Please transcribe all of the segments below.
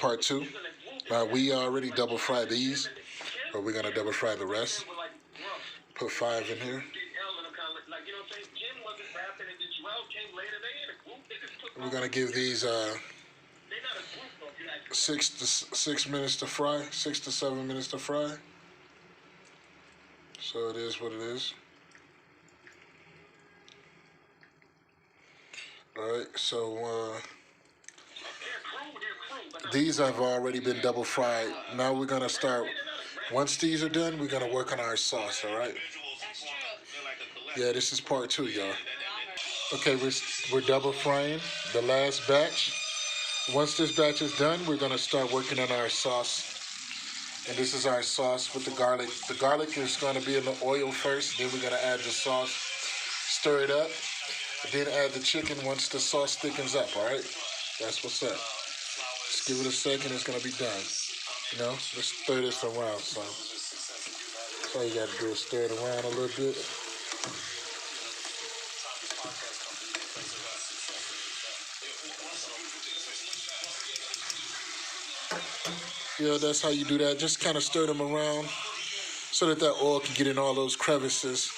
part two. We already double fried these, but we're gonna double fry the rest. Put 5 in here. We're gonna give these 6 minutes to fry, 6 to 7 minutes to fry. So it is what it is. All right, so these have already been double fried. Now we're gonna start. Once these are done, we're gonna work on our sauce. All right. Yeah, this is part 2, y'all. Okay, we're double frying the last batch. Once this batch is done, we're gonna start working on our sauce. And this is our sauce with the garlic. The garlic is gonna be in the oil first, then we're gonna add the sauce, stir it up, then add the chicken once the sauce thickens up, all right? That's what's up. Just give it a second, it's gonna be done. You know, let's stir this around, son. That's all you gotta do is stir it around a little bit. Yeah, that's how you do that. Just kind of stir them around so that that oil can get in all those crevices.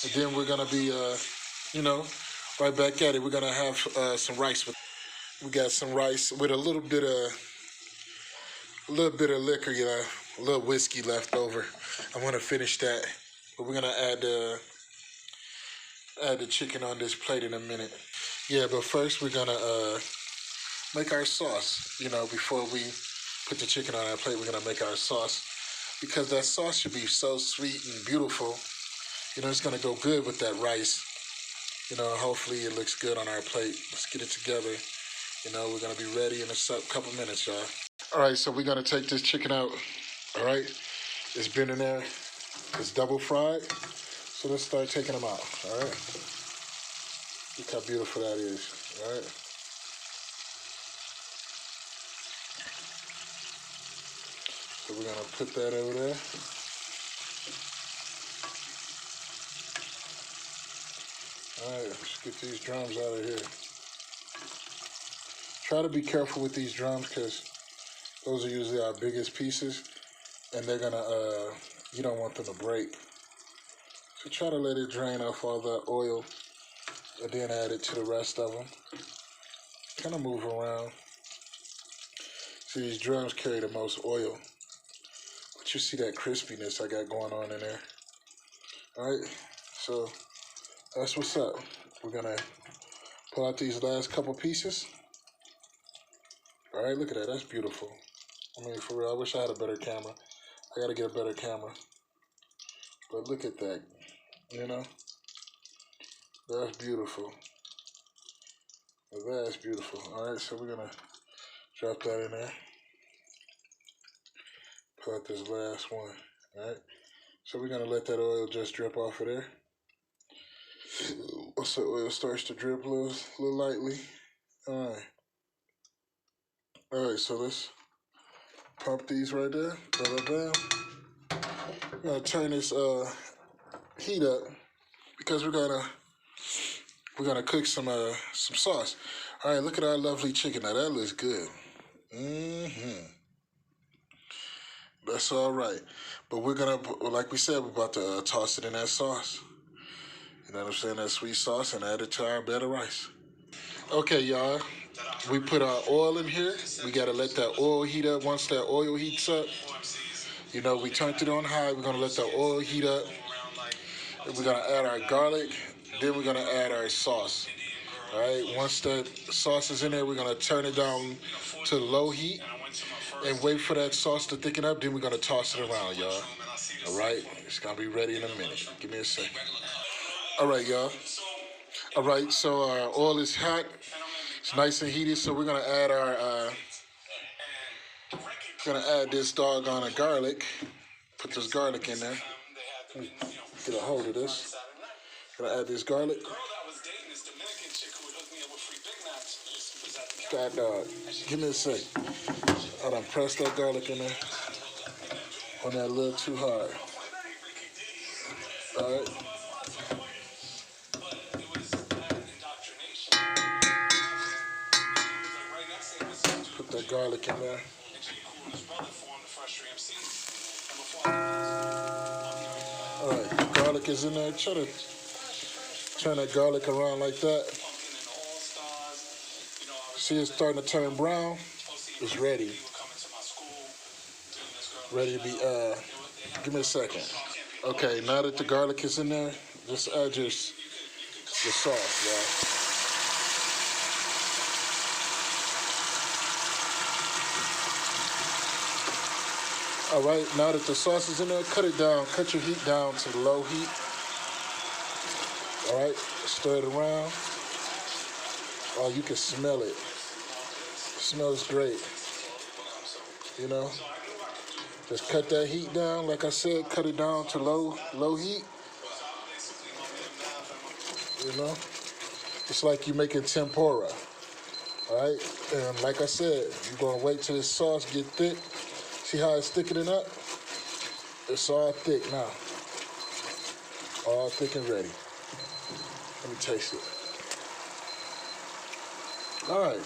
And then we're gonna be, you know, right back at it. We're gonna have some rice. We got some rice with a little bit of liquor, you know, a little whiskey left over. I want to finish that, but we're gonna add the chicken on this plate in a minute. Yeah, but first we're gonna make our sauce. You know, before we put the chicken on our plate, we're gonna make our sauce because that sauce should be so sweet and beautiful. You know, it's gonna go good with that rice. You know, hopefully it looks good on our plate. Let's get it together. You know, we're gonna be ready in a couple minutes, y'all. All right, so we're gonna take this chicken out. All right, it's been in there. It's double fried. So let's start taking them out. All right. Look how beautiful that is. All right. So we're gonna put that over there. All right, let's get these drums out of here. Try to be careful with these drums because those are usually our biggest pieces and they're gonna, you don't want them to break. So try to let it drain off all the oil and then add it to the rest of them. Kind of move around. See, these drums carry the most oil. But you see that crispiness I got going on in there. All right, so that's what's up. We're gonna pull out these last couple pieces. All right, look at that, that's beautiful. I mean, for real, I wish I had a better camera. I gotta get a better camera. But look at that, you know? That's beautiful. That's beautiful. All right, so we're gonna drop that in there. Pull out this last one, all right? So we're gonna let that oil just drip off of there. Once the oil starts to drip a little lightly. All right. All right, so let's pump these right there. Bam, bam, bam. We're gonna turn this heat up because we're gonna cook some sauce. All right, look at our lovely chicken. Now that looks good. That's all right. But we're gonna, like we said, we're about to toss it in that sauce. You know what I'm saying? That sweet sauce, and add it to our bed of rice. Okay, y'all. We put our oil in here. We gotta let that oil heat up. Once that oil heats up, you know, we turned it on high. We're gonna let the oil heat up. And we're gonna add our garlic. Then we're gonna add our sauce. All right. Once that sauce is in there, we're gonna turn it down to low heat and wait for that sauce to thicken up. Then we're gonna toss it around, y'all. All right. It's gonna be ready in a minute. Give me a second. All right, y'all. All right. So our oil is hot. It's nice and heated. So we're gonna add our this doggone garlic. Put this garlic in there. Get a hold of this. Gonna add this garlic. God dog. Give me a sec. I done pressed that garlic in there. On that a little too hard. Alright. Put that garlic in there. All right, garlic is in there. Try to turn that garlic around like that. See, it's starting to turn brown. It's ready. Ready to be, give me a second. Okay, now that the garlic is in there, just add your sauce, y'all. All right, now that the sauce is in there, cut it down. Cut your heat down to low heat. All right, stir it around. Oh, you can smell it. It smells great. You know, just cut that heat down. Like I said, cut it down to low heat. You know, it's like you're making tempura. All right, and like I said, you're gonna wait till this sauce get thick. See how it's thickening up? It's all thick now. All thick and ready. Let me taste it. All right.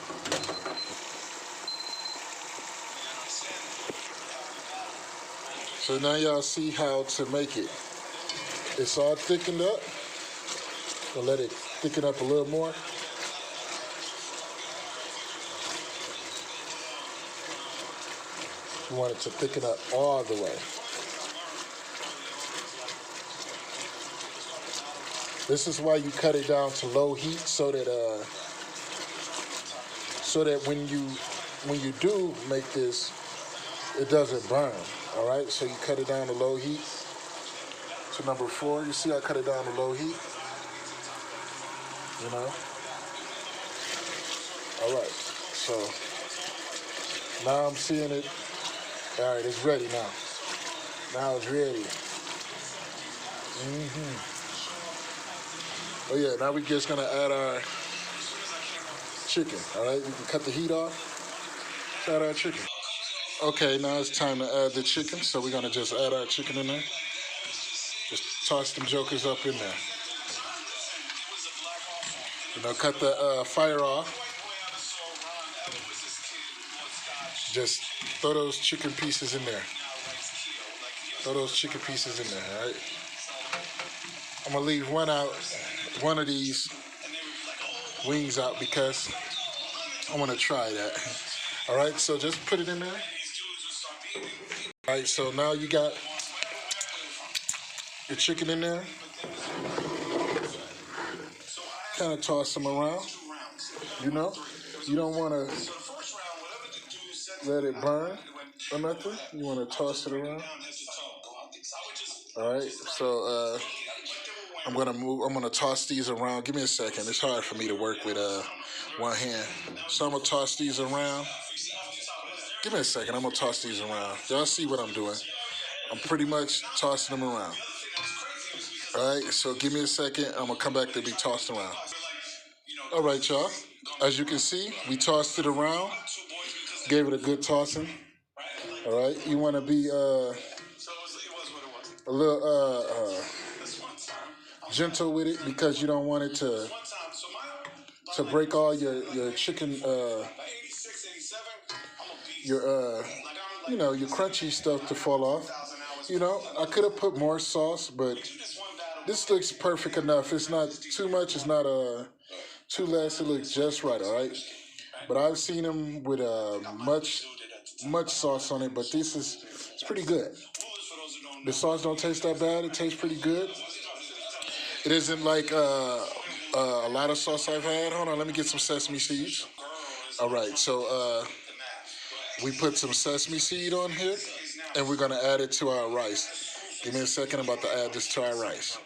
So now y'all see how to make it. It's all thickened up. So let it thicken up a little more. You want it to thicken up all the way. This is why you cut it down to low heat so that when you do make this, it doesn't burn. All right, so you cut it down to low heat. So number 4, you see I cut it down to low heat. You know. All right, so now I'm seeing it. All right, it's ready now. Now it's ready. Oh yeah, now we're just gonna add our chicken. All right, we can cut the heat off. Let's add our chicken. Okay, now it's time to add the chicken. So we're gonna just add our chicken in there. Just toss them jokers up in there. You know, cut the fire off. Just throw those chicken pieces in there. Throw those chicken pieces in there, all right? I'm gonna leave one of these wings out because I wanna try that. All right, so just put it in there. All right, so now you got your chicken in there. Kind of toss them around, you know? You don't wanna let it burn or nothing. You wanna toss it around. All right, so I'm gonna toss these around. Give me a second. It's hard for me to work with one hand. So I'm gonna toss these around. Give me a second. I'm gonna toss these around. Y'all see what I'm doing? I'm pretty much tossing them around. All right, so give me a second. I'm gonna come back to be tossed around. All right, y'all. As you can see, we tossed it around. Gave it a good tossing. All right, you wanna be a little gentle with it because you don't want it to break all your chicken your your crunchy stuff to fall off. You know, I could have put more sauce, but this looks perfect enough. It's not too much. It's not too less. It looks just right. All right. But I've seen them with much sauce on it. But it's pretty good. The sauce don't taste that bad. It tastes pretty good. It isn't like a lot of sauce I've had. Hold on, let me get some sesame seeds. All right, so we put some sesame seed on here, and we're gonna add it to our rice. Give me a second, I'm about to add this to our rice.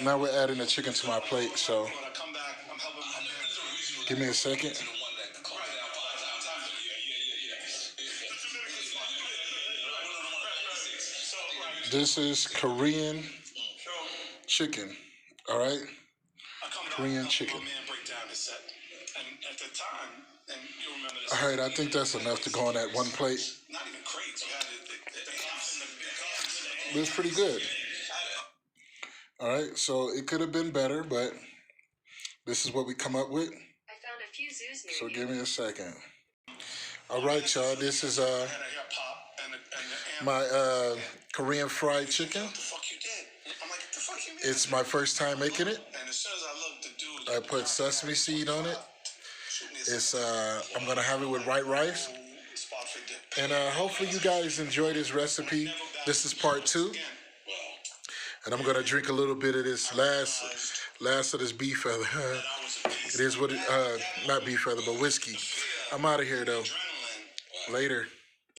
Now we're adding the chicken to my plate, so give me a second. This is Korean chicken, all right? Korean chicken. All right, I think that's enough to go on that one plate. It was pretty good. All right, so it could have been better, but this is what we come up with. So give me a second. All right, y'all. This is my Korean fried chicken. It's my first time making it. I put sesame seed on it. It's I'm gonna have it with white rice, and hopefully you guys enjoy this recipe. This is part 2, and I'm gonna drink a little bit of this last of this beef feather. It is what it, not beef feather, but whiskey. I'm out of here though. Later.